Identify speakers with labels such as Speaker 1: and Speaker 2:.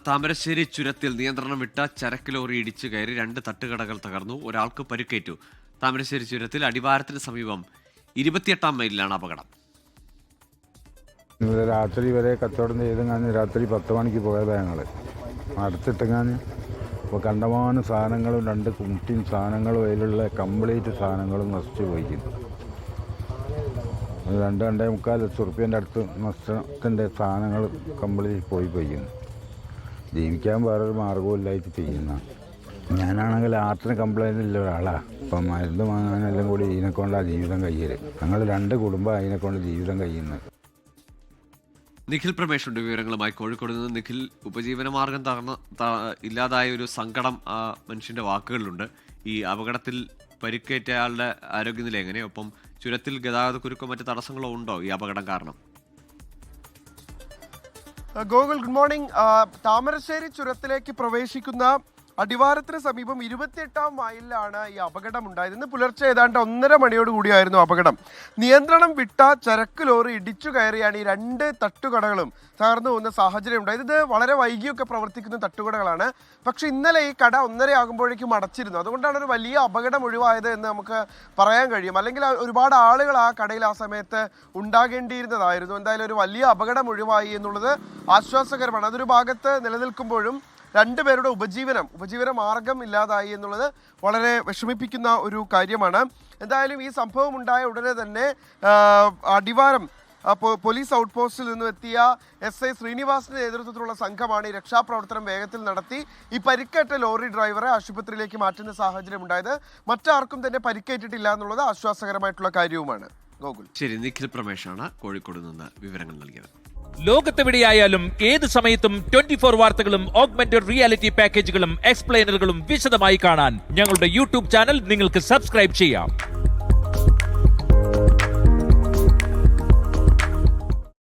Speaker 1: താമരശ്ശേരി ചുരത്തിൽ നിയന്ത്രണം വിട്ട ചരക്ക് ലോറി ഇടിച്ചു കയറി 2 തട്ടുകടകൾ തകർന്നു. ഒരാൾക്ക് പരിക്കേറ്റു. താമരശ്ശേരി ചുരത്തിൽ അടിവാരത്തിന് സമീപം 28-ാം മൈലിലാണ് അപകടം.
Speaker 2: രാത്രി വരെ കച്ചവടം ചെയ്തെങ്ങാന് രാത്രി 10 മണിക്ക് പോയതാണ് ഞങ്ങൾ. അടുത്തിട്ടെങ്ങാന് ഇപ്പോൾ കണ്ടമാനം സാധനങ്ങളും 2 കുട്ടിയും സാധനങ്ങളും അതിലുള്ള കംപ്ലീറ്റ് സാധനങ്ങളും നശിച്ചു പോയിരിക്കുന്നു. 2-2.25 ലക്ഷം അടുത്ത് നഷ്ടത്തിൻ്റെ സാധനങ്ങൾ കംപ്ലീറ്റ് പോയിരിക്കുന്നു. ജീവിക്കാൻ വേറൊരു മാർഗമില്ലായിട്ട് ചെയ്യുന്ന ഞാനാണെങ്കിൽ ആർട്ടിന് കംപ്ലൈൻ്റ് ഇല്ല ഒരാളാണ്. അപ്പം മരുന്ന് വാങ്ങാനെല്ലാം കൂടി ഇതിനെക്കൊണ്ടാണ് ജീവിതം കഴിയല്. ഞങ്ങൾ 2 കുടുംബം അതിനെക്കൊണ്ട് ജീവിതം കഴിയുന്നത്.
Speaker 1: നിഖിൽ പ്രമേഷുണ്ട് വിവരങ്ങളുമായി കോഴിക്കോട് നിന്ന്. നിഖിൽ, ഉപജീവന മാർഗം ഇല്ലാതായ ഒരു സങ്കടം മനുഷ്യന്റെ വാക്കുകളിലുണ്ട്. ഈ അപകടത്തിൽ പരിക്കേറ്റ ആളുടെ ആരോഗ്യനില എങ്ങനെ? ഒപ്പം ചുരത്തിൽ ഗതാഗത കുരുക്കോ മറ്റ് തടസ്സങ്ങളോ ഉണ്ടോ ഈ അപകടം കാരണം?
Speaker 3: Gokul, good morning. താമരശ്ശേരി ചുരത്തിലേക്ക് പ്രവേശിക്കുന്ന അടിവാരത്തിന് സമീപം 28-ാം മൈലിലാണ് ഈ അപകടം ഉണ്ടായത്. ഇന്ന് പുലർച്ചെ ഏതാണ്ട് 1:30 മണിയോട് കൂടിയായിരുന്നു അപകടം. നിയന്ത്രണം വിട്ട ചരക്ക് ലോറി ഇടിച്ചു കയറിയാണ് ഈ 2 തട്ടുകടകളും തകർന്നു പോകുന്ന സാഹചര്യം ഉണ്ടായത്. ഇത് വളരെ വൈകിയൊക്കെ പ്രവർത്തിക്കുന്ന തട്ടുകടകളാണ്. പക്ഷേ ഇന്നലെ ഈ കട 1:30 ആകുമ്പോഴേക്കും അടച്ചിരുന്നു. അതുകൊണ്ടാണ് ഒരു വലിയ അപകടം ഒഴിവായത് എന്ന് നമുക്ക് പറയാൻ കഴിയും. അല്ലെങ്കിൽ ഒരുപാട് ആളുകൾ ആ കടയിൽ ആ സമയത്ത് ഉണ്ടാകേണ്ടിയിരുന്നതായിരുന്നു. എന്തായാലും ഒരു വലിയ അപകടം ഒഴിവായി എന്നുള്ളത് ആശ്വാസകരമാണ്. അതൊരു ഭാഗത്ത് നിലനിൽക്കുമ്പോഴും 2 പേരുടെ ഉപജീവന മാർഗം ഇല്ലാതായി എന്നുള്ളത് വളരെ വിഷമിപ്പിക്കുന്ന ഒരു കാര്യമാണ്. എന്തായാലും ഈ സംഭവം ഉണ്ടായ ഉടനെ തന്നെ അടിവാരം പോലീസ് ഔട്ട് പോസ്റ്റിൽ നിന്നും എത്തിയ SI ശ്രീനിവാസിന്റെ നേതൃത്വത്തിലുള്ള സംഘമാണ് ഈ രക്ഷാപ്രവർത്തനം വേഗത്തിൽ നടത്തി ഈ പരിക്കേറ്റ ലോറി ഡ്രൈവറെ ആശുപത്രിയിലേക്ക് മാറ്റുന്ന സാഹചര്യം ഉണ്ടായത്. മറ്റാർക്കും തന്നെ പരിക്കേറ്റിട്ടില്ല എന്നുള്ളത് ആശ്വാസകരമായിട്ടുള്ള കാര്യവുമാണ്. ഗോകുൽ,
Speaker 1: ശരി. നിഖിൽ പ്രമേഷാണ് കോഴിക്കോട് നിന്ന് വിവരങ്ങൾ നൽകിയത്.
Speaker 4: ലോകത്തെവിടെയായാലും ഏത് സമയത്തും 24 വാർത്തകളും ഓഗ്മെന്റഡ് റിയാലിറ്റി പാക്കേജുകളും എക്സ്പ്ലെയിനറുകളും വിശദമായി കാണാൻ ഞങ്ങളുടെ യൂട്യൂബ് ചാനൽ നിങ്ങൾക്ക് സബ്സ്ക്രൈബ് ചെയ്യാം.